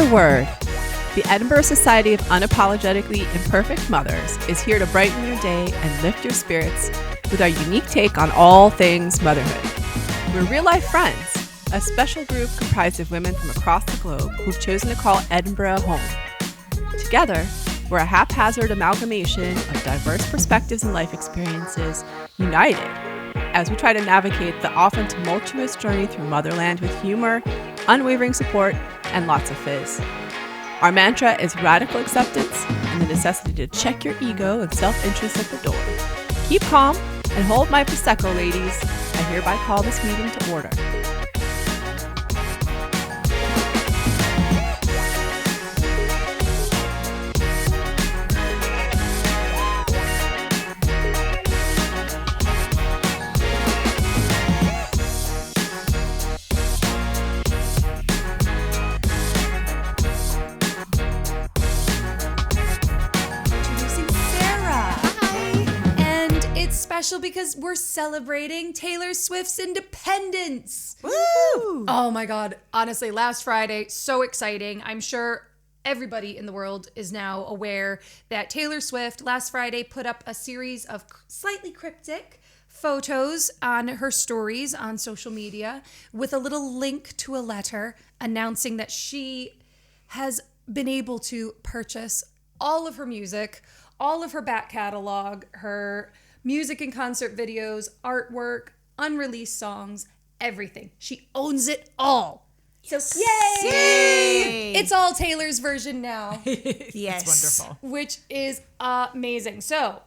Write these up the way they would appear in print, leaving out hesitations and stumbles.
the word. The Edinburgh Society of Unapologetically Imperfect Mothers is here to brighten your day and lift your spirits with our unique take on all things motherhood. We're real-life friends, a special group comprised of women from across the globe who've chosen to call Edinburgh home. Together, we're a haphazard amalgamation of diverse perspectives and life experiences, united as we try to navigate the often tumultuous journey through motherland with humor, unwavering support, and lots of fizz. Our mantra is radical acceptance and the necessity to check your ego and self-interest at the door. Keep calm and hold my Prosecco, ladies. I hereby call this meeting to order. Special because we're celebrating Taylor Swift's independence. Woo! Oh my God. Honestly, last Friday, so exciting. I'm sure everybody in the world is now aware that Taylor Swift last Friday put up a series of slightly cryptic photos on her stories on social media with a little link to a letter announcing that she has been able to purchase all of her music, all of her back catalog, her music and concert videos, artwork, unreleased songs, everything. She owns it all. So yay! It's all Taylor's version now. Yes. It's wonderful. Which is amazing. So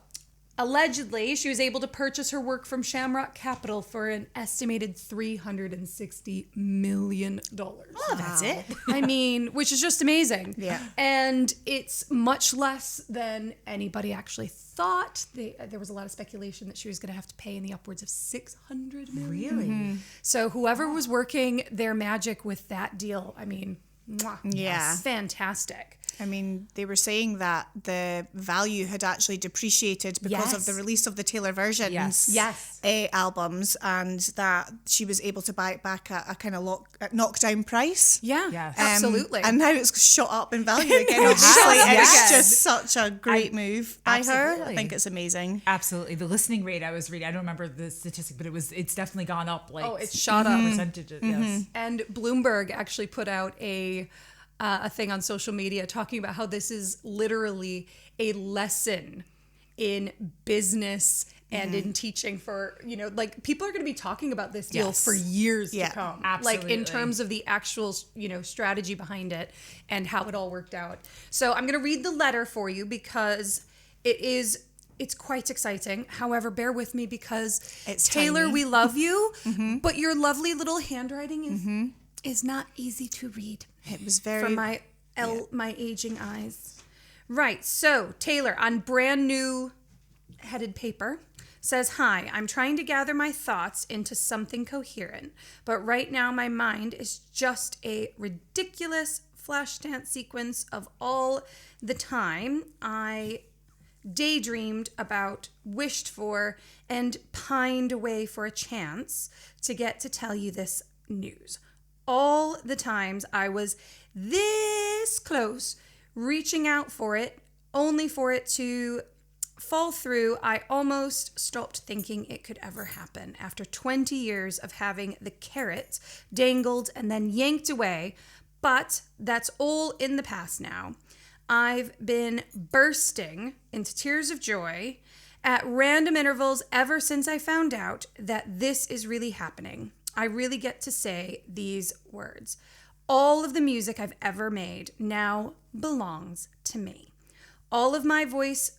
allegedly, she was able to purchase her work from Shamrock Capital for an estimated $360 million. Oh, that's it. I mean, which is just amazing. Yeah. And it's much less than anybody actually thought. There was a lot of speculation that she was going to have to pay in the upwards of $600 million. Really? Mm-hmm. So whoever was working their magic with that deal, I mean, mwah, Yeah. fantastic. I mean, they were saying that the value had actually depreciated because of the release of the Taylor versions albums, and that she was able to buy it back at a kind of knockdown price. Yeah, Yes. absolutely. And now it's shot up in value again. It Obviously, has, it's just such a great move by her. Absolutely. I think it's amazing. Absolutely. The listening rate I was reading, I don't remember the statistic, but it's definitely gone up. Like, it's shot up. Percentages, yes. And Bloomberg actually put out a thing on social media talking about how this is literally a lesson in business and in teaching for, like people are going to be talking about this deal for years to come. Absolutely. Like in terms of the actual, strategy behind it and how it all worked out. So I'm going to read the letter for you because it's quite exciting. However, bear with me because It's Taylor, tiny. we love you, but your lovely little handwriting is not easy to read. It was very... For my aging eyes. Right. So Taylor, on brand new headed paper, says, "Hi, I'm trying to gather my thoughts into something coherent, but right now my mind is just a ridiculous flash dance sequence of all the time I daydreamed about, wished for, and pined away for a chance to get to tell you this news. All the times I was this close, reaching out for it, only for it to fall through, I almost stopped thinking it could ever happen. After 20 years of having the carrot dangled and then yanked away, but that's all in the past now. I've been bursting into tears of joy at random intervals ever since I found out that this is really happening. I really get to say these words. All of the music I've ever made now belongs to me. All of my music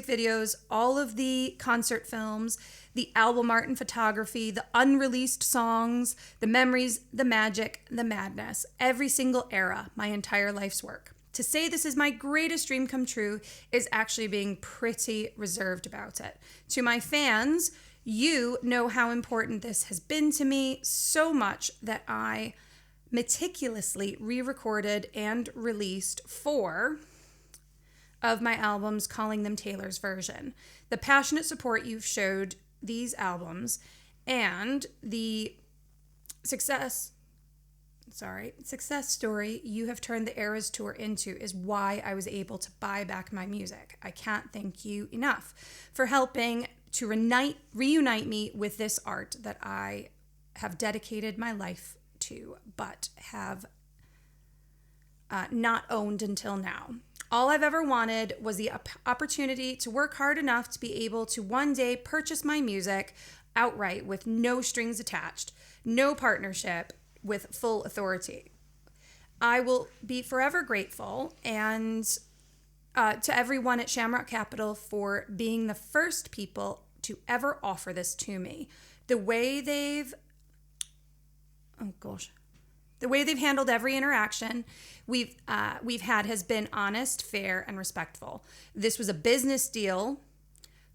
videos, all of the concert films, the album art and photography, the unreleased songs, the memories, the magic, the madness, every single era, my entire life's work. To say this is my greatest dream come true is actually being pretty reserved about it. To my fans, you know how important this has been to me, so much that I meticulously re-recorded and released 4 of my albums, calling them Taylor's version. The passionate support you've showed these albums and the success success story you have turned the Eras Tour into is why I was able to buy back my music. I can't thank you enough for helping to reunite me with this art that I have dedicated my life to, but have not owned until now. All I've ever wanted was the opportunity to work hard enough to be able to one day purchase my music outright with no strings attached, no partnership, with full authority. I will be forever grateful and to everyone at Shamrock Capital for being the first people to ever offer this to me. The way they've handled every interaction we've had has been honest, fair, and respectful. This was a business deal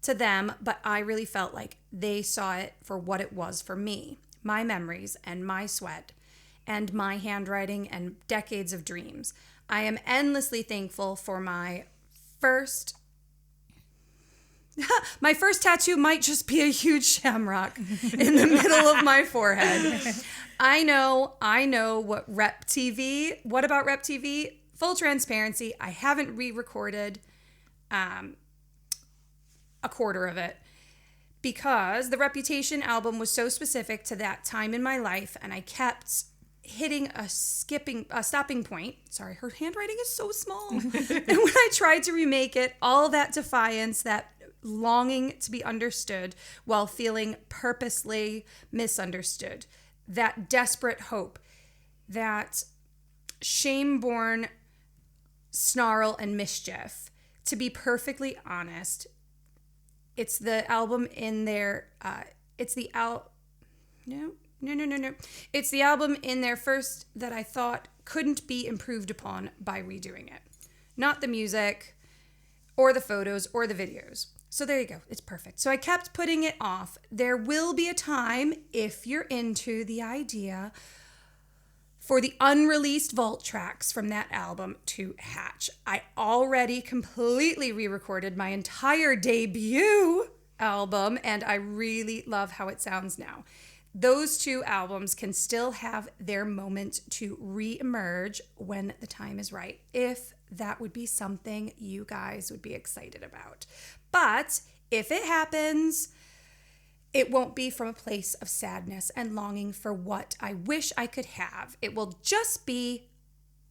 to them, but I really felt like they saw it for what it was for me, my memories and my sweat and my handwriting and decades of dreams. I am endlessly thankful for my first tattoo might just be a huge shamrock in the middle of my forehead. I know what about Rep TV? Full transparency, I haven't re-recorded a quarter of it because the Reputation album was so specific to that time in my life, and I kept hitting a stopping point. Sorry, her handwriting is so small. And when I tried to remake it, all that defiance, that longing to be understood while feeling purposely misunderstood, that desperate hope, that shame-born snarl and mischief. To be perfectly honest, it's the album in there. It's the album in there first that I thought couldn't be improved upon by redoing it. Not the music or the photos or the videos. So there you go. It's perfect. So I kept putting it off. There will be a time, if you're into the idea, for the unreleased vault tracks from that album to hatch. I already completely re-recorded my entire debut album, and I really love how it sounds now. Those two albums can still have their moment to re-emerge when the time is right, if that would be something you guys would be excited about. But if it happens, it won't be from a place of sadness and longing for what I wish I could have. It will just be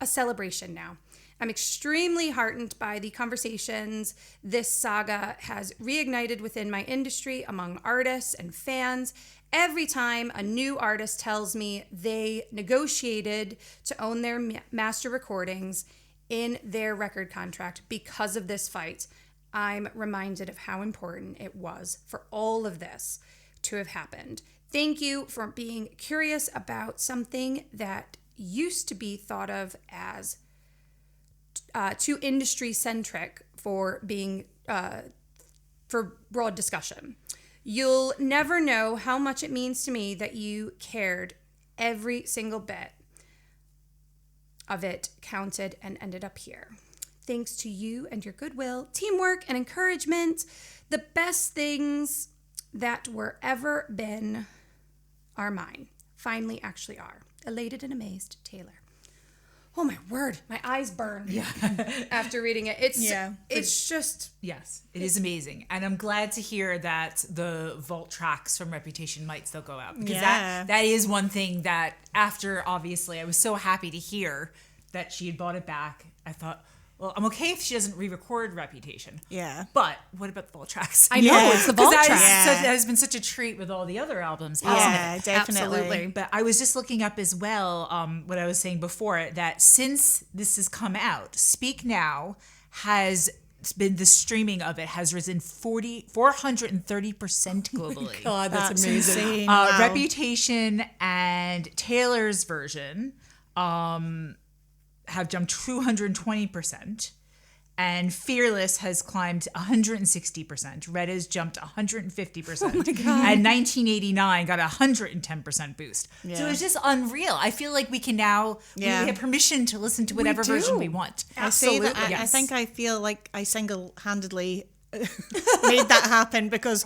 a celebration now. I'm extremely heartened by the conversations this saga has reignited within my industry among artists and fans. Every time a new artist tells me they negotiated to own their master recordings in their record contract because of this fight, I'm reminded of how important it was for all of this to have happened. Thank you for being curious about something that used to be thought of as too industry-centric for being for broad discussion. You'll never know how much it means to me that you cared. Every single bit of it counted and ended up here. Thanks to you and your goodwill, teamwork, and encouragement, the best things that were ever been are mine. Finally actually are. Elated and amazed, Taylor. Oh my word, my eyes burn. Yeah. After reading it. It's just... Yes, it is amazing. And I'm glad to hear that the vault tracks from Reputation might still go out. Because that is one thing that after, obviously, I was so happy to hear that she had bought it back. I thought, well, I'm okay if she doesn't re-record Reputation. Yeah. But what about the vault tracks? I know, it's the vault tracks. That has been such a treat with all the other albums, hasn't it? Definitely. Absolutely. But I was just looking up as well, what I was saying before, that since this has come out, Speak Now has been, the streaming of it has risen 430% globally. God, that's amazing. Insane. Wow. Reputation and Taylor's version have jumped 220%, and Fearless has climbed 160%. Red has jumped 150%. Oh my God. And 1989 got a 110% boost. Yeah. So it's just unreal. I feel like we can now, we have permission to listen to whatever version we want. Absolutely. I think I feel like I single-handedly made that happen, because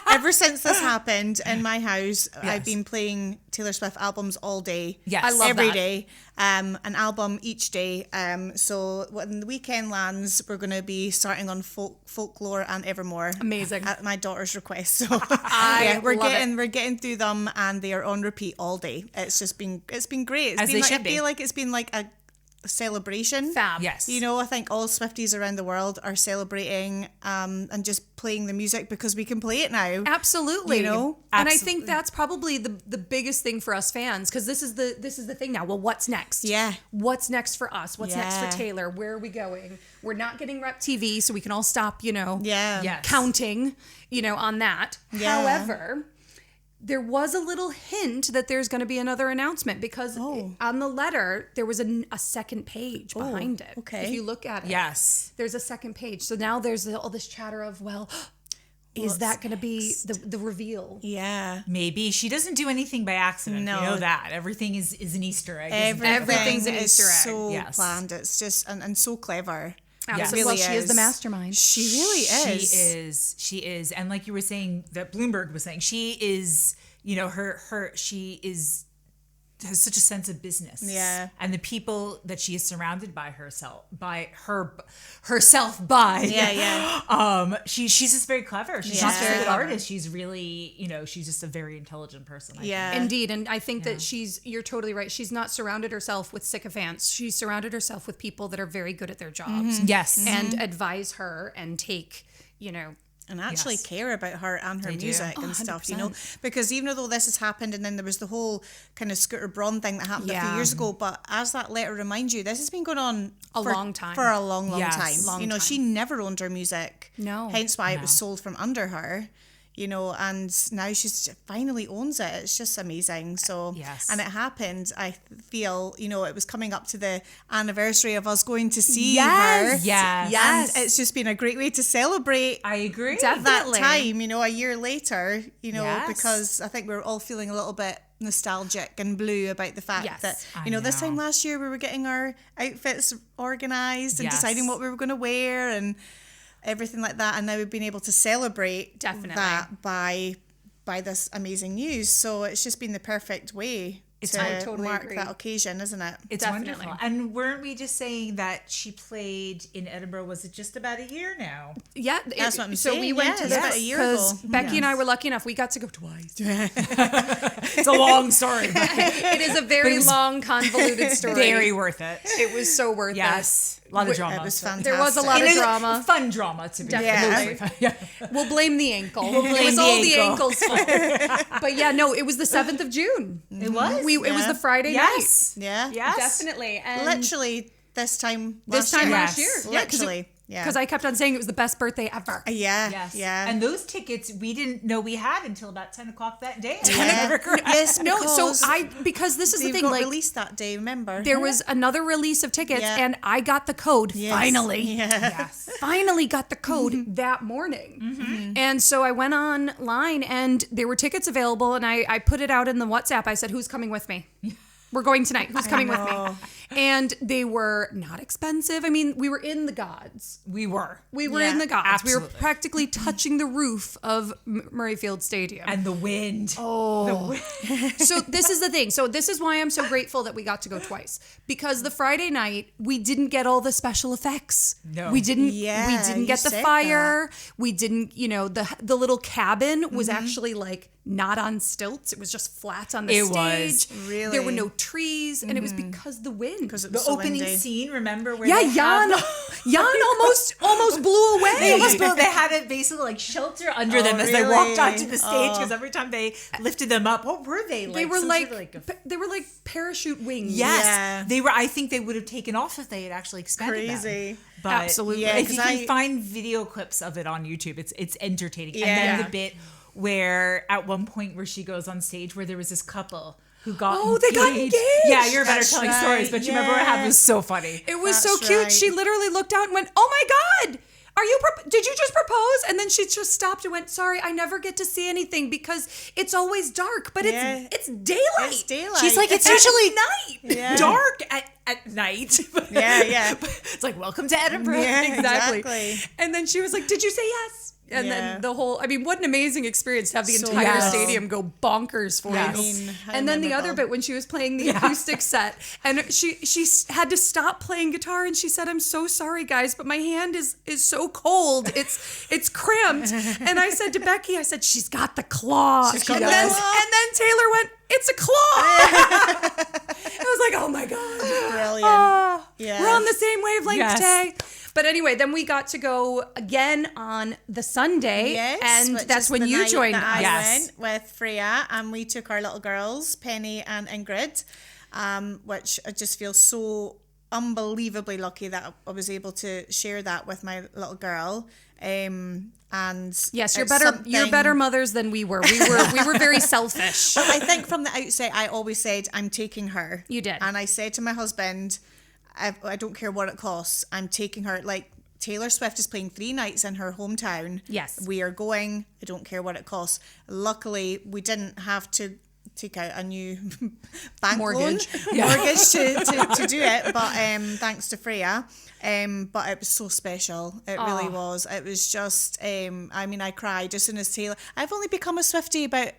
ever since this happened in my house, I've been playing Taylor Swift albums all day. Yes. I love every that. day. An album each day. So when the weekend lands, we're going to be starting on Folklore and Evermore. Amazing. At my daughter's request. So we're getting through them, and they are on repeat all day. It's been great. As they should be. I feel like it's been like a celebration. Fab. Yes. You know, I think all Swifties around the world are celebrating and just playing the music because we can play it now. Absolutely. You know? And I think that's probably the biggest thing for us fans, because this is the thing now. Well, what's next? Yeah. What's next for us? What's next for Taylor? Where are we going? We're not getting Rep TV, so we can all stop, counting, on that. Yeah. However, there was a little hint that there's going to be another announcement, because on the letter, there was a second page behind it. okay. If you look at it, Yes. there's a second page. So now there's all this chatter of, is that going to be the reveal? Yeah. Maybe. She doesn't do anything by accident. No. You know that. Everything is an Easter egg. Everything's an is Easter egg. so Yes. planned. It's just and so clever. Absolutely. It Well, really she is the mastermind. She really is. She is. And like you were saying, that Bloomberg was saying, she is, has such a sense of business. Yeah. And the people that she is surrounded by herself by. Yeah. She's just very clever. She's not just a good artist. She's really, she's just a very intelligent person. I think. Yeah. Indeed. And I think that you're totally right. She's not surrounded herself with sycophants. She's surrounded herself with people that are very good at their jobs. Yes. And advise her and take, and actually care about her and her They do. music and stuff, because even though this has happened, and then there was the whole kind of Scooter Braun thing that happened a few years ago, but as that letter reminds you, this has been going on a long time. For a long Yes. time. Long time. She never owned her music. No. Hence why it was sold from under her. And now she finally owns it. It's just amazing. So, Yes. and it happened, I feel, it was coming up to the anniversary of us going to see Yes. her. Yes. And it's just been a great way to celebrate I agree. Definitely. that time, a year later, Yes. because I think we're all feeling a little bit nostalgic and blue about the fact Yes. that, I this time know. last year we were getting our outfits organized and Yes. deciding what we were going to wear and everything like that, and now we've been able to celebrate Definitely. that by this amazing news. So it's just been the perfect way to I totally mark agree. that occasion, isn't it? It's Definitely. wonderful. And weren't we just saying that she played in Edinburgh, was it just about a year now? Yeah. That's what I'm so we saying. went Yeah, to it's this about a year because ago. Becky and I were lucky enough. We got to go twice. It's a long story, but It is a very long, convoluted story. very worth it. It was so worth Yes. A lot of drama. It was fantastic. There was a lot It of is drama. Fun drama, to be Definitely. Yeah. it. We'll blame the ankle. It blame was the all the ankle. ankle's fault. But yeah, no, it was the 7th of June. It was? It was the Friday Yes. Yeah. Yes. Definitely. And Literally this time this last time year. last year. Yes. Yeah, Literally. Yeah. Because I kept on saying it was the best birthday ever. Yeah. Yes. Yeah. And those tickets we didn't know we had until about 10 o'clock that day. Yes, No, so because because this is the they thing, got like released that day, remember? there was another release of tickets Yeah. and I got the code finally. Yeah. Yes. Finally got the code that morning. And so I went online and there were tickets available and I put it out in the WhatsApp. I said, who's coming with me? We're going tonight. Who's coming with me? And they were not expensive. I mean, we were in the gods. We were. We were Yeah, in the gods. We were absolutely. practically touching the roof of Murrayfield Stadium. And the wind. So this is the thing. So this is why I'm so grateful that we got to go twice. Because the Friday night, we didn't get all the special effects. No. We didn't Yeah, we didn't you get the said fire. We didn't, the little cabin was actually like not on stilts. It was just flat on the It stage. was. Really? There were no trees and it was because the wind. Because it The was so opening windy. scene, remember? Where Yeah, they have Jan almost blew away. they had it basically like shelter under them as they really? walked onto the stage because every time they lifted them up, what were they? They were some like, sort of they were like parachute wings. yes, Yeah. they were. I think they would have taken off if they had actually expanded them. Crazy. But Absolutely. Yeah, if you 'cause can I- find video clips of it on YouTube, it's entertaining. And Yeah. then the bit where at one point where she goes on stage where there was this couple who got they got engaged. Yeah, you're better That's telling right, stories, but you remember what happened? It was yeah. so funny. It was That's so cute. right. She literally looked out and went, "Oh my God, did you just propose? And then she just stopped and went, sorry, I never get to see anything because it's always dark, but it's daylight. It's daylight. She's like, it's usually night. dark at night. Yeah. It's like, welcome to Edinburgh. Yeah, exactly. And then she was like, did you say yes? And then the whole, what an amazing experience to have the entire yes. stadium go bonkers for you. And then the other bit when she was playing the acoustic set and she had to stop playing guitar and she said, I'm so sorry guys, but my hand is so cold. It's cramped. And I said to Becky, she's got the claw. She's got the claw. And then Taylor went, it's a claw. I was like, oh my God. Brilliant. We're on the same wavelength today. But anyway, then we got to go again on the Sunday, and that's when you joined us. I went with Freya, and we took our little girls, Penny and Ingrid, which I just feel so unbelievably lucky that I was able to share that with my little girl. And yes, you're better mothers than we were. We were very selfish. But I think from the outset, I always said I'm taking her. You did, and I said to my husband, I don't care what it costs. I'm taking her. Like, Taylor Swift is playing 3 nights in her hometown. Yes. We are going. I don't care what it costs. Luckily, we didn't have to take out a new bank mortgage to do it. But thanks to Freya. But it was so special. It really was. It was just, I cried as soon as Taylor... I've only become a Swiftie about,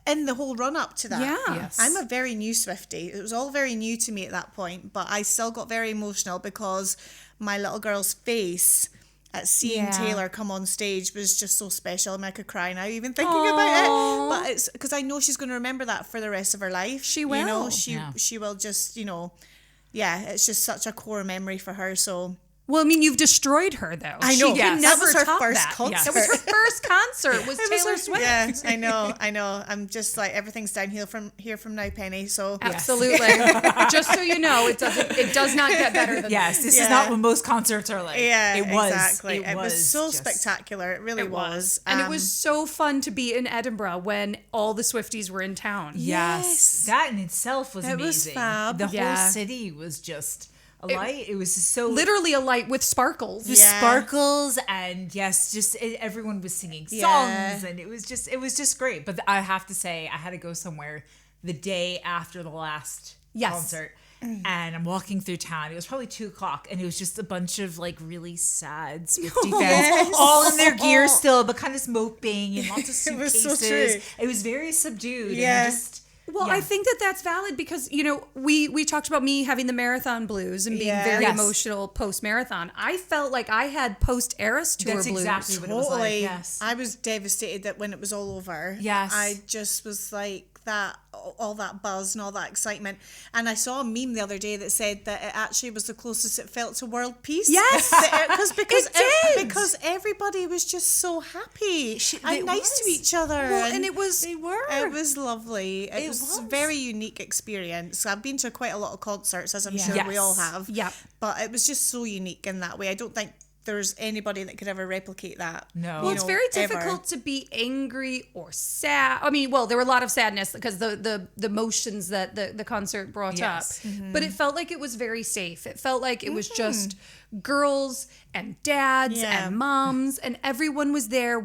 in the whole run up to that. Yeah. Yes. I'm a very new Swiftie. It was all very new to me at that point, but I still got very emotional because my little girl's face at seeing Taylor come on stage was just so special. I could cry now even thinking about it. But it's because I know she's going to remember that for the rest of her life. She will. She will just, it's just such a core memory for her. So... Well, you've destroyed her, though. I know. That was her first concert. Yes. It was her first concert. Was Taylor Swift. Yeah, I know. I'm just like, everything's downhill from now, Penny. So absolutely. Just so you know, it does not get better than this. This is not what most concerts are like. Yeah, it was. Exactly. It was so spectacular. It really was. And it was so fun to be in Edinburgh when all the Swifties were in town. Yes. That in itself was amazing. It was fab. The whole city was just... a light. It was so literally a light with sparkles. With sparkles, and everyone was singing songs, and it was just great. But I have to say, I had to go somewhere the day after the last concert, and I'm walking through town. It was probably 2:00, and it was just a bunch of really sad Swiftie fans, all in their gear still, but kind of moping and lots of suitcases. It was so true. It was very subdued. Yeah. And I think that's valid because, we talked about me having the marathon blues and being very emotional post-marathon. I felt like I had post-Eras Tour blues. That's exactly what it was like, yes. I was devastated that when it was all over. Yes. I just was like all that buzz and all that excitement. And I saw a meme the other day that said that it actually was the closest it felt to world peace. Yes. Because everybody was just so happy and nice to each other. Well, and it was lovely. It was a very unique experience. I've been to quite a lot of concerts, as I'm sure we all have. Yeah. But it was just so unique in that way. I don't think there's anybody that could ever replicate that. No. Well, it's very difficult to be angry or sad. There were a lot of sadness because the emotions that the concert brought up. Mm-hmm. But it felt like it was very safe. It felt like it was just girls and dads and moms, and everyone was there,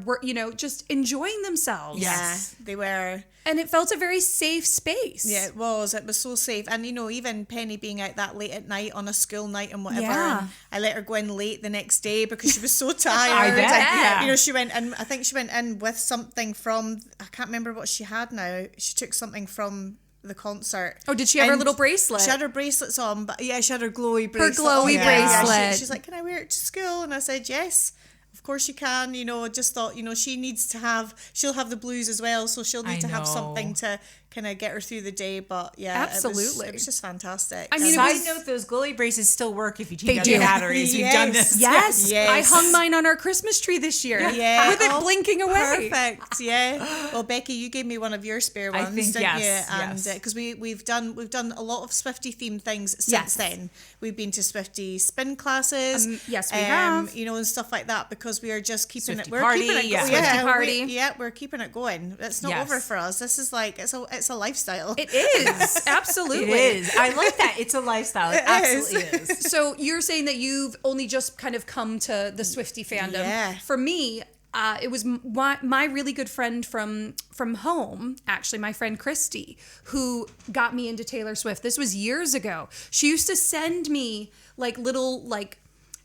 just enjoying themselves. Yes, they were. And it felt a very safe space. Yeah, it was. It was so safe. And, even Penny being out that late at night on a school night and whatever. Yeah. And I let her go in late the next day because she was so tired. I bet. And, she went in, I think she went in with something from, I can't remember what she had now. She took something from the concert. Oh, did she have her little bracelet? She had her bracelets on, but she had her glowy bracelet. Her glowy bracelet. Yeah, she's like, can I wear it to school? And I said, yes. Of course you can, just thought, she'll have the blues as well, so she'll need to have something to kind of get her through the day. But absolutely, it was just fantastic. Side note, those glowy braces still work if you change out the batteries. We've done this. Yes. I hung mine on our Christmas tree this year. Yeah, with it blinking away. Perfect. Yeah. Well, Becky, you gave me one of your spare ones, didn't you? And because we've done a lot of Swiftie themed things since then. We've been to Swiftie spin classes. Yes, we have. And stuff like that because we are just keeping Swiftie it. We're party, keeping it. Swiftie party. We're keeping it going. It's not over for us. This is like it's it's a lifestyle. It is. Absolutely. It is. I like that. It's a lifestyle. It absolutely is. So you're saying that you've only just kind of come to the Swiftie fandom. Yeah. For me, it was my really good friend from home, actually, my friend Christy, who got me into Taylor Swift. This was years ago. She used to send me like little, like,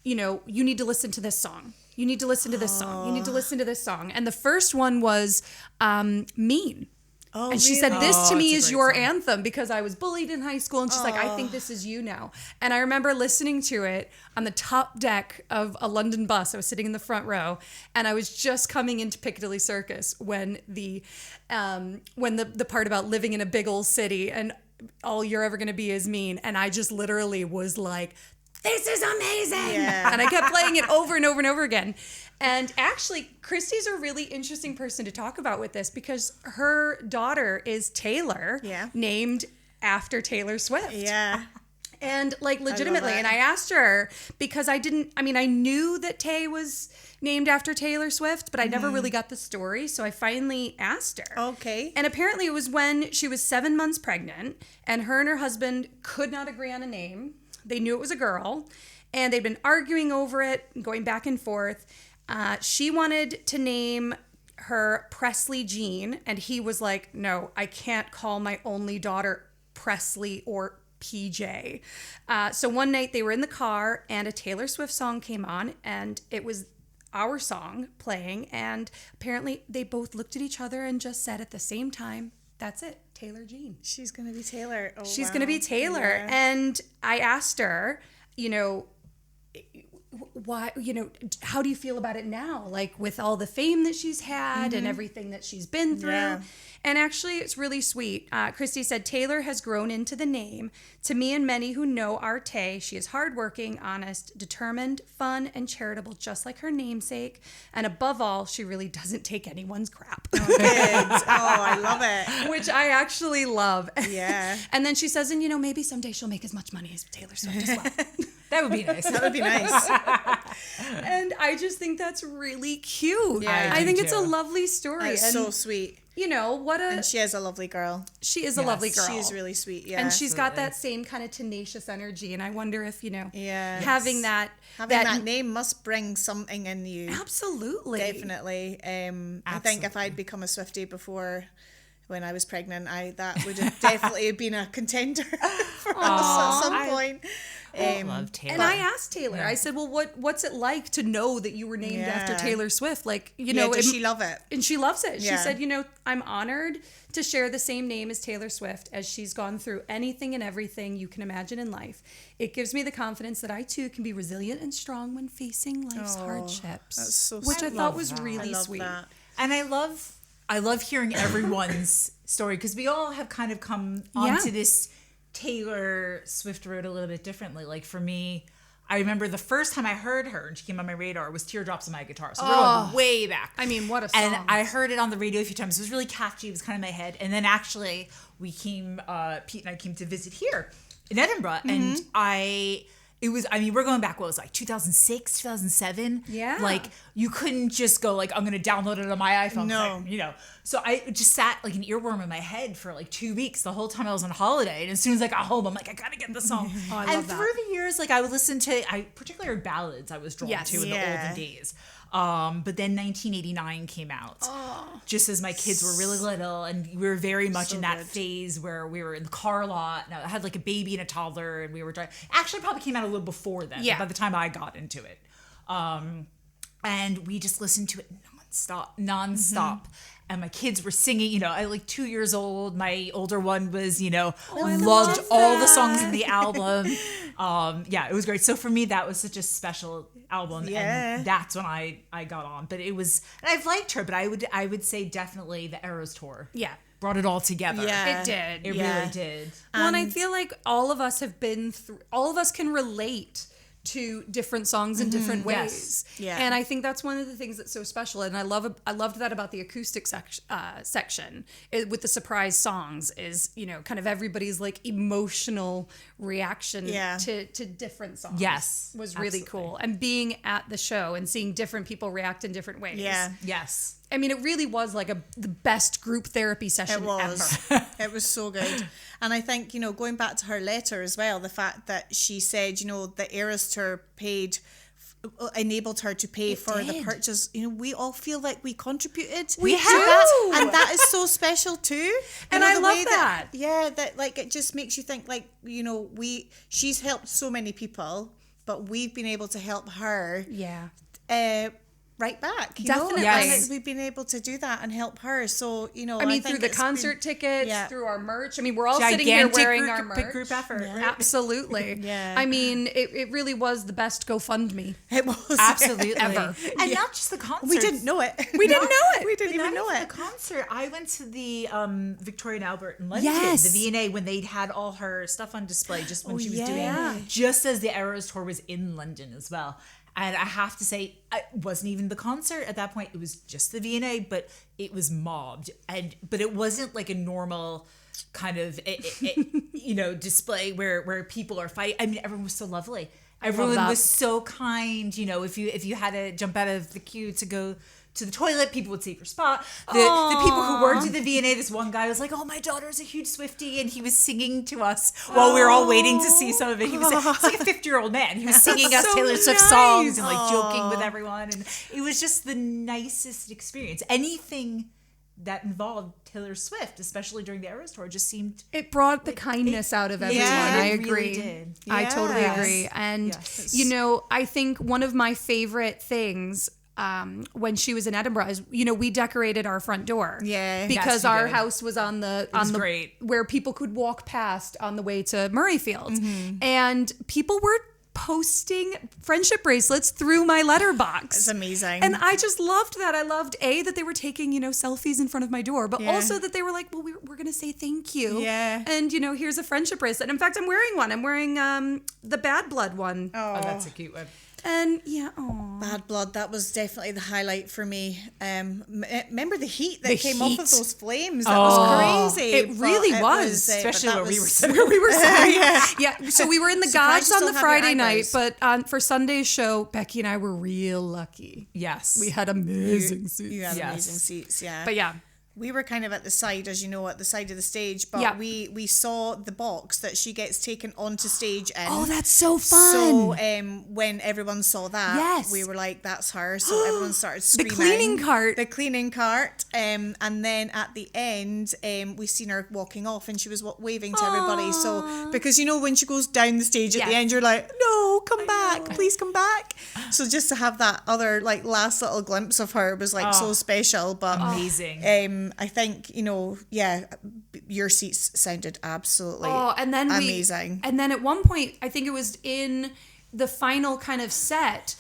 you know, you need to listen to this song. You need to listen to this song. You need to listen to this song. And the first one was Mean. Oh, and she said, this to me is your song. anthem, because I was bullied in high school. And she's like, I think this is you now. And I remember listening to it on the top deck of a London bus. I was sitting in the front row, and I was just coming into Piccadilly Circus when the part about living in a big old city and all you're ever going to be is mean. And I just literally was like, this is amazing. Yeah. And I kept playing it over and over and over again. And actually, Christy's a really interesting person to talk about with this, because her daughter is Taylor, named after Taylor Swift. Yeah. And like legitimately, and I asked her, because I knew that Tay was named after Taylor Swift, but I never really got the story. So I finally asked her. Okay. And apparently it was when she was 7 months pregnant, and her husband could not agree on a name. They knew it was a girl, and they'd been arguing over it, going back and forth. She wanted to name her Presley Jean, and he was like, no, I can't call my only daughter Presley or PJ. So one night they were in the car, and a Taylor Swift song came on, and it was our song playing, and apparently they both looked at each other and just said at the same time, that's it, Taylor Jean. She's going to be Taylor. Oh, She's going to be Taylor. Yeah. And I asked her, you know, why, you know, how do you feel about it now? Like with all the fame that she's had and everything that she's been through. Yeah. And actually, it's really sweet. Christy said, Taylor has grown into the name. To me and many who know our Tay, she is hardworking, honest, determined, fun, and charitable, just like her namesake. And above all, she really doesn't take anyone's crap. Oh, I love it. Which I actually love. Yeah. And then she says, and you know, maybe someday she'll make as much money as Taylor Swift as well. That would be nice. That would be nice. And I just think that's really cute. Yeah, I think it's a lovely story. It's so sweet. You know, and she is a lovely girl. She is a lovely girl. She's really sweet, yeah. And she's got that same kind of tenacious energy. And I wonder if, you know, having that name must bring something in you. Absolutely. Definitely. I think if I'd become a Swiftie before when I was pregnant, that would have definitely been a contender for us at some point. I love Taylor. And I asked Taylor, I said, well, what's it like to know that you were named after Taylor Swift? Like, you know, does she love it? And she loves it. She said, you know, I'm honored to share the same name as Taylor Swift, as she's gone through anything and everything you can imagine in life. It gives me the confidence that I too can be resilient and strong when facing life's hardships. That's so which sweet. I thought was really sweet. That. And I love hearing everyone's story, because we all have kind of come onto this Taylor Swift road a little bit differently. Like for me, I remember the first time I heard her and she came on my radar was Teardrops on My Guitar. So we're going way back. I mean, what a song. And I heard it on the radio a few times. It was really catchy. It was kind of in my head. And then actually Pete and I came to visit here in Edinburgh. And we're going back, what was it, like 2006, 2007? Yeah. Like, you couldn't just go, like, I'm going to download it on my iPhone. No. Like, you know. So I just sat, like, an earworm in my head for, like, 2 weeks the whole time I was on holiday. And as soon as I got home, I'm like, I got to get the song. And through the years, like, I would listen to, particularly ballads I was drawn to in the olden days. But then 1989 came out, just as my kids were really little, and we were very much in that phase where we were in the car lot. And I had like a baby and a toddler, and we were driving. Actually, probably came out a little before then. By the time I got into it, and we just listened to it nonstop. And my kids were singing, you know, I like 2 years old. My older one was, you know, loved all the songs in the album. It was great. So for me, that was such a special album. Yeah. And that's when I got on. But it was, and I've liked her, but I would say definitely the Eras Tour. Yeah. Brought it all together. Yeah. It did. It really did. Well, and I feel like all of us have been through, all of us can relate to different songs in different ways. Yeah. And I think that's one of the things that's so special. And I loved that about the acoustic section with the surprise songs is, you know, kind of everybody's like emotional reaction to different songs. Yes. Was really cool. And being at the show and seeing different people react in different ways. Yeah. Yes. I mean, it really was like the best group therapy session ever. It was so good. And I think, you know, going back to her letter as well, the fact that she said, you know, the Eras Tour enabled her to pay for the purchase. You know, we all feel like we contributed. We have. That, and that is so special too. And I love that. That like it just makes you think like, you know, she's helped so many people, but we've been able to help her. Yeah. Right back. Definitely. Yes. And we've been able to do that and help her. So, you know, I mean, think through the concert tickets, through our merch. I mean, we're all Gigantic sitting here wearing our merch. Group effort. Yeah. Absolutely. Yeah. I mean, it really was the best GoFundMe. It was. Absolutely. Ever. And not just the concert. We didn't know it. We didn't know it. We didn't even know it. The concert. I went to the Victoria and Albert in London, Yes. the V&A, when they'd had all her stuff on display just when she was doing, just as the Eras Tour was in London as well. And I have to say, it wasn't even the concert at that point. It was just the V&A, but it was mobbed. But it wasn't like a normal kind of, you know, display where people are fighting. I mean, everyone was so lovely. Everyone was so kind. You know, if you had to jump out of the queue to go to the toilet, people would save your spot. The people who worked at the V&A, this one guy was like, "Oh, my daughter's a huge Swiftie," and he was singing to us while we were all waiting to see some of it. He was like a 50-year-old man. He was singing us Taylor Swift songs and like joking with everyone, and it was just the nicest experience. Anything that involved Taylor Swift, especially during the Eras Tour, just seemed... It brought the kindness out of everyone. I agree. Really did. I totally agree. And, you know, I think one of my favorite things when she was in Edinburgh is, you know, we decorated our front door. Yeah. Because our house was on the great. where people could walk past on the way to Murrayfield. And people were posting friendship bracelets through my letterbox. It's amazing. And I just loved that. I loved that they were taking, you know, selfies in front of my door, but also that they were like, well, we're going to say thank you. Yeah. And, you know, here's a friendship bracelet. In fact, I'm wearing one. I'm wearing the Bad Blood one. Oh, that's a cute one. And Bad Blood, that was definitely the highlight for me. Remember the heat that came off of those flames? That was crazy. It really was. Especially where we were sitting. Yeah. So we were in the Gods on the Friday night, but for Sunday's show, Becky and I were real lucky. Yes. We had amazing seats. You had amazing seats, yeah. But yeah. We were kind of at the side, as you know, at the side of the stage, but we saw the box that she gets taken onto stage in. Oh, that's so fun. So when everyone saw that, we were like, that's her. So everyone started screaming. The cleaning cart. And then at the end, we seen her walking off and she was waving to everybody. So, because you know, when she goes down the stage at the end, you're like, no, come back, please come back. So just to have that other like last little glimpse of her was like so special, but amazing. I think, you know, your seats sounded absolutely amazing. And then at one point, I think it was in the final kind of set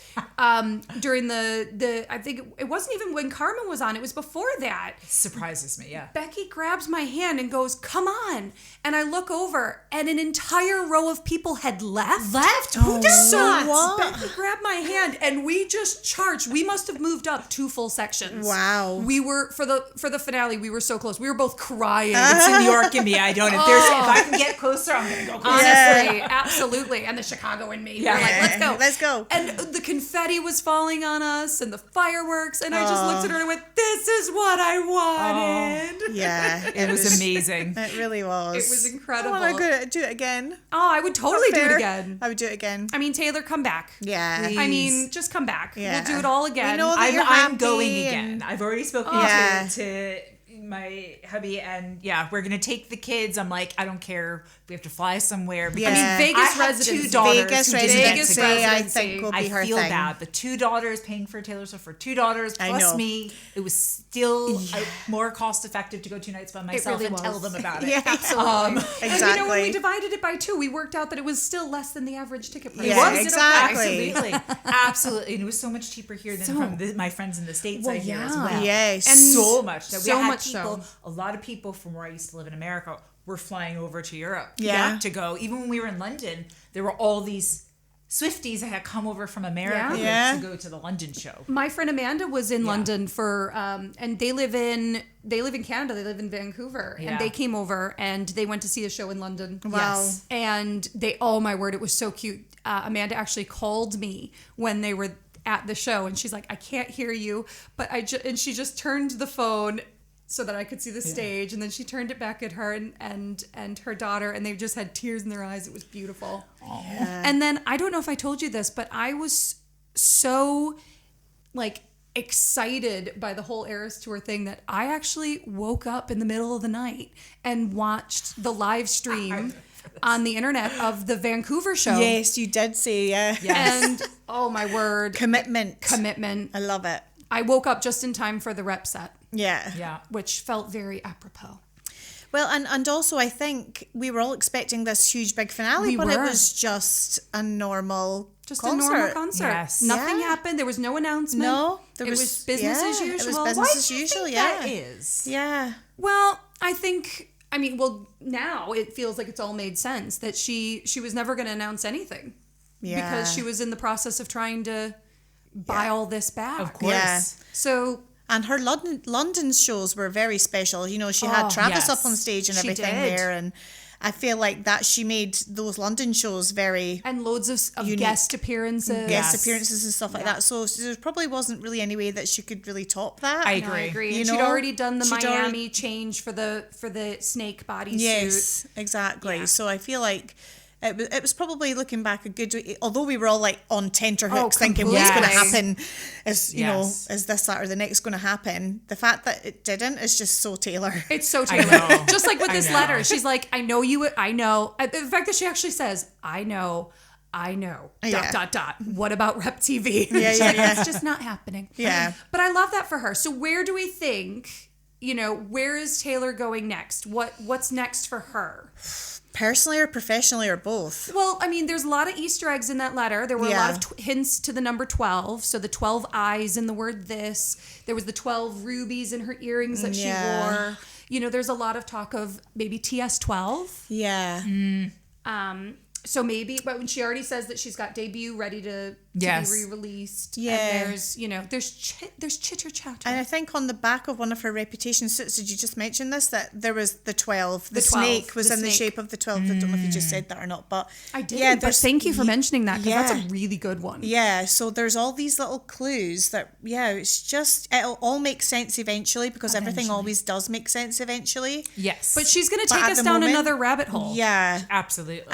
during the I think it wasn't even when Carmen was on, it was before that. Surprises me, yeah. Becky grabs my hand and goes, "Come on." And I look over and an entire row of people had left. Who does that? What? Becky grabbed my hand and we just charged. We must have moved up 2 full sections. Wow. We were for the finale, we were so close. We were both crying. It's in New York in me. I don't. If I can get closer, I'm gonna go closer. Honestly, absolutely. And the Chicago in me. We're like, let's go. And the confetti was falling on us and the fireworks. And I just looked at her and I went, this is what I wanted. Yeah. It was amazing. It really was. It was incredible. I want to do it again. Oh, I would totally do it again. I would do it again. I mean, Taylor, come back. Yeah. Please. I mean, just come back. Yeah. We'll do it all again. We know that I'm going again. I've already spoken to my hubby, and we're gonna take the kids. I'm like, I don't care. We have to fly somewhere. Because I mean, Vegas residency. 2 daughters. Vegas residency, I think, will be her thing. I feel bad. The 2 daughters paying for Taylor Swift for 2 daughters plus me. It was still more cost effective to go 2 nights by myself and tell them about it. Yeah, absolutely. Exactly. And you know, when we divided it by 2, we worked out that it was still less than the average ticket price. Yeah, exactly. Absolutely. And it was so much cheaper here than from my friends in the States I hear as well. Yes. And so much. So we had much people, a lot of people from where I used to live in America were flying over to Europe to go. Even when we were in London, there were all these Swifties that had come over from America to go to the London show. My friend Amanda was in London for, and they live in Canada. They live in Vancouver, and they came over and they went to see a show in London. Wow! Yes. And oh my word, it was so cute. Amanda actually called me when they were at the show, and she's like, "I can't hear you," but and she just turned the phone so that I could see the stage, and then she turned it back at her and her daughter, and they just had tears in their eyes. It was beautiful. Yeah. And then I don't know if I told you this, but I was so like excited by the whole Eras Tour thing that I actually woke up in the middle of the night and watched the live stream on the internet of the Vancouver show. Yes, you did say, Yes. And oh my word. Commitment. I love it. I woke up just in time for the rep set. Yeah. Which felt very apropos. Well, and also I think we were all expecting this huge big finale, but it was just a normal concert. Yes. Nothing happened. There was no announcement. No. It was business as usual. It was business as usual, that is? Yeah. Well, I think, now it feels like it's all made sense that she was never going to announce anything. Yeah. Because she was in the process of trying to buy all this back. Of course. Yeah. So... And her London shows were very special. You know, she had Travis up on stage and everything there. And I feel like that she made those London shows very... And loads of guest appearances. Guest appearances and stuff like that. So there probably wasn't really any way that she could really top that. I agree. You know, she'd already done the Miami change for the snake bodysuit. Yes, exactly. Yeah. So I feel like... It was probably, looking back, a good, although we were all like on tenterhooks thinking what's going to happen, is is this, that, or the next going to happen. The fact that it didn't is just so Taylor. It's so Taylor. Just like with this letter, she's like, I know. The fact that she actually says, I know. ... What about Rep TV? It's just not happening. Yeah. But I love that for her. So where do we think, where is Taylor going next? What's next for her? Personally or professionally or both? Well, there's a lot of Easter eggs in that letter. There were a lot of hints to the number 12. So the 12 eyes in the word this. There was the 12 rubies in her earrings that she wore. There's a lot of talk of maybe TS12. Yeah. So maybe, but when she already says that she's got debut ready to be re-released. Yeah. And there's chitter chatter. And I think on the back of one of her Reputation suits, did you just mention this? That there was the 12. The snake was in the shape of the 12. I don't know if you just said that or not, but I did. Yeah, but thank you for mentioning that, because that's a really good one. Yeah. So there's all these little clues that, it's just, it'll all make sense eventually, because everything always does make sense eventually. Yes. But she's going to take us down another rabbit hole. Yeah. Absolutely.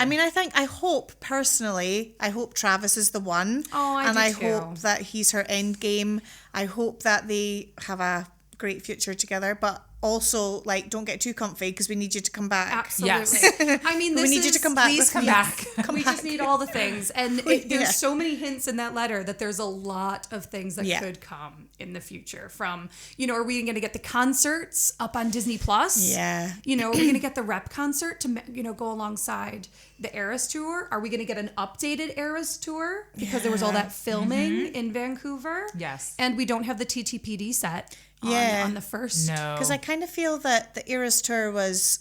I hope personally, Travis is the one. Oh, I do too. Hope that he's her end game. I hope that they have a great future together, but also, don't get too comfy, because we need you to come back. Absolutely. Yes. We need you to come back. Please come back. We just need all the things. And there's so many hints in that letter that there's a lot of things that could come in the future from, are we going to get the concerts up on Disney Plus? Yeah. Are we going to get the rep concert to, go alongside the Eras Tour? Are we going to get an updated Eras Tour? Because there was all that filming in Vancouver. Yes. And we don't have the TTPD set. On the first. No. Because I kind of feel that the Eras Tour was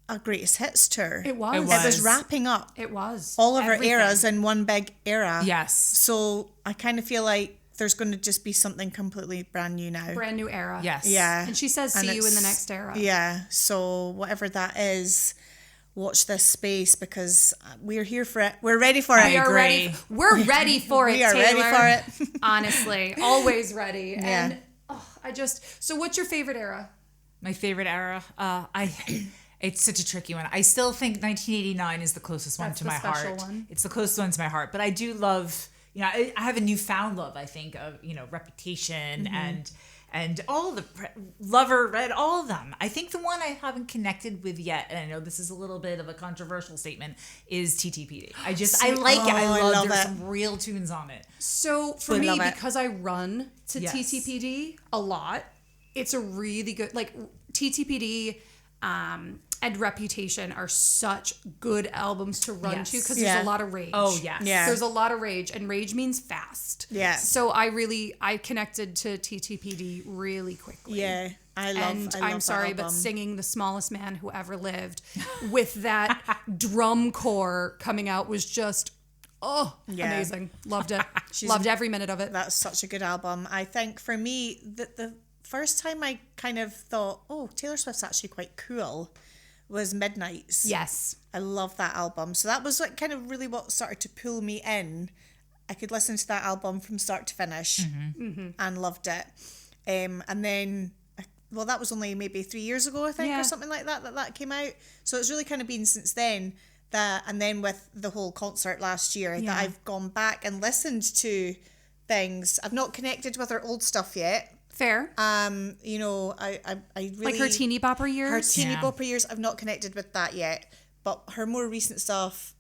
a greatest hits tour. It was. It was wrapping up. It was. All of her eras in one big era. Yes. So I kind of feel like there's going to just be something completely brand new now. Brand new era. Yes. Yeah. And she says, see you in the next era. Yeah. So whatever that is, watch this space, because we're here for it. We're ready for it. We're ready for it, We are Taylor. ready for it. Honestly. Always ready. Yeah. And so what's your favorite era? My favorite era? It's such a tricky one. I still think 1989 is the closest one to my heart. One. It's the closest one to my heart. But I do love, I have a newfound love, I think, of, Reputation and all the Lover, Red, all of them. I think the one I haven't connected with yet, and I know this is a little bit of a controversial statement, is TTPD. I like it. I love there's some real tunes on it. So for me, because I run to TTPD a lot, it's a really good, TTPD and Reputation are such good albums to run to, because there's a lot of rage. Oh, yes. Yeah. There's a lot of rage, and rage means fast. Yeah. So I connected to TTPD really quickly. Yeah. I love I'm sorry, but singing The Smallest Man Who Ever Lived with that drum corps coming out was just, Amazing. Loved it. Loved every minute of it. That's such a good album. I think for me, the first time I kind of thought, oh, Taylor Swift's actually quite cool was Midnights. Yes. I love that album. So that was like kind of really what started to pull me in. I could listen to that album from start to finish and loved it. And then, well, that was only maybe 3 years ago, I think, or something like that came out. So it's really kind of been since then and then with the whole concert last year that I've gone back and listened to things. I've not connected with her old stuff yet. Fair. You know, I really like her teeny bopper years. Her teeny bopper years, I've not connected with that yet. But her more recent stuff,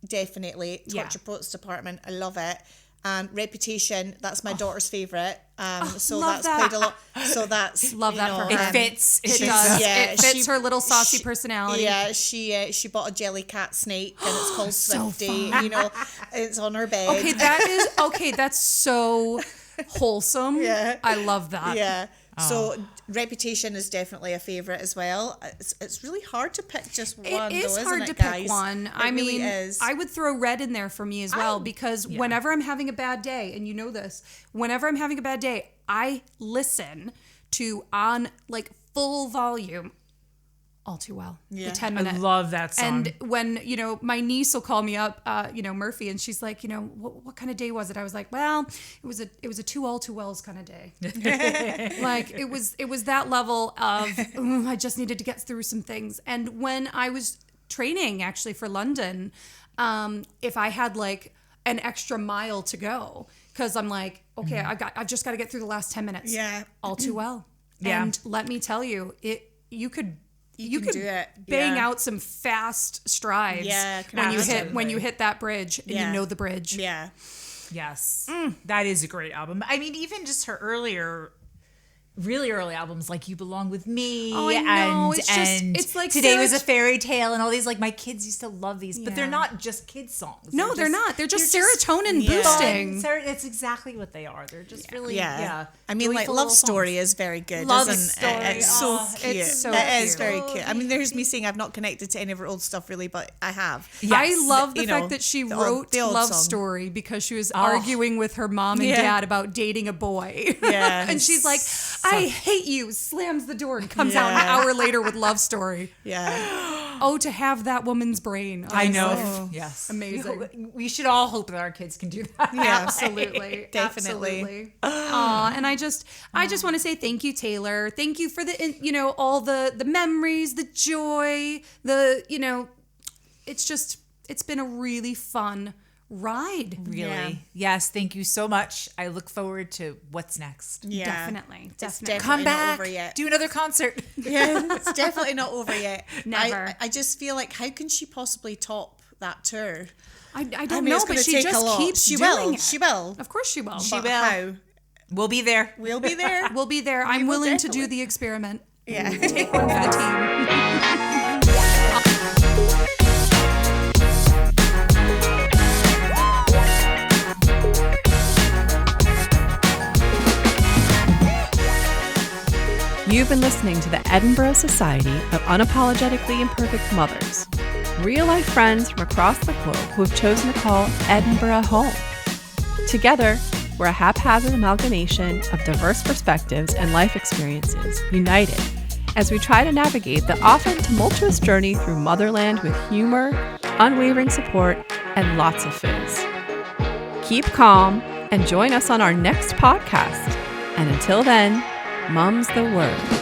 definitely. Torture Poets Department, I love it. And Reputation, that's my daughter's favourite. So that's played a lot. So that's love that for her. It fits. It does. Yeah, it fits her little saucy personality. Yeah, she bought a jelly cat snake and it's called Swiftie. You know, it's on her bed. Okay, that's so wholesome. Yeah, I love that. Yeah. So Reputation is definitely a favourite as well. It's really hard to pick just one. It is though, hard isn't to it, guys? pick one. It really is. I would throw Red in there for me as well because whenever I'm having a bad day, and you know this, whenever I'm having a bad day, I listen to on like full volume All Too Well, the 10 minute. I love that song. And when, you know, my niece will call me up, Murphy, and she's like, you know, what kind of day was it? I was like, well, it was a two All Too Wells kind of day. Like it was that level of, I just needed to get through some things. And when I was training actually for London, if I had like an extra mile to go, because I'm like, okay, I've just got to get through the last 10 minutes. Yeah. All Too Well. Yeah. And let me tell you, you could do it. Bang out some fast strides when you hit that bridge and you know the bridge. Yeah. Yes. That is a great album. I mean, even just her really early albums like You Belong With Me it's like Today Was a Fairy Tale and all these, like my kids used to love these, but they're not just kids songs. No, they're not. They're just serotonin boosting. It's exactly what they are. They're just really I mean, like Love Story is very good. Love Story. It's so cute. It's so it cute. is very cute. I mean, there's me saying I've not connected to any of her old stuff really, but I have. Yes. I love the fact that she wrote Love Story because she was arguing with her mom and dad about dating a boy. Yeah. And she's like, I hate you, slams the door and comes out an hour later with Love Story. Yeah. Oh, to have that woman's brain. I know. Yes. Amazing. We should all hope that our kids can do that. Yeah, absolutely. Definitely. And I just want to say thank you, Taylor. Thank you for all the memories, the joy, it's been a really fun ride. Really. Yeah. Yes, thank you so much. I look forward to what's next. Yeah. Definitely. Come back. Not over yet. Do another concert. Yeah, it's definitely not over yet. Never. I just feel like, how can she possibly top that tour? I don't know, but she just keeps doing it. She will. Of course she will. She will. How? We'll be there. We'll be there. We'll be there. I'm willing to do the experiment. Yeah. Take one for the team. You've been listening to the Edinburgh Society of Unapologetically Imperfect Mothers, real-life friends from across the globe who have chosen to call Edinburgh home. Together, we're a haphazard amalgamation of diverse perspectives and life experiences, united as we try to navigate the often tumultuous journey through motherland with humor, unwavering support, and lots of fizz. Keep calm and join us on our next podcast. And until then, Mum's the word.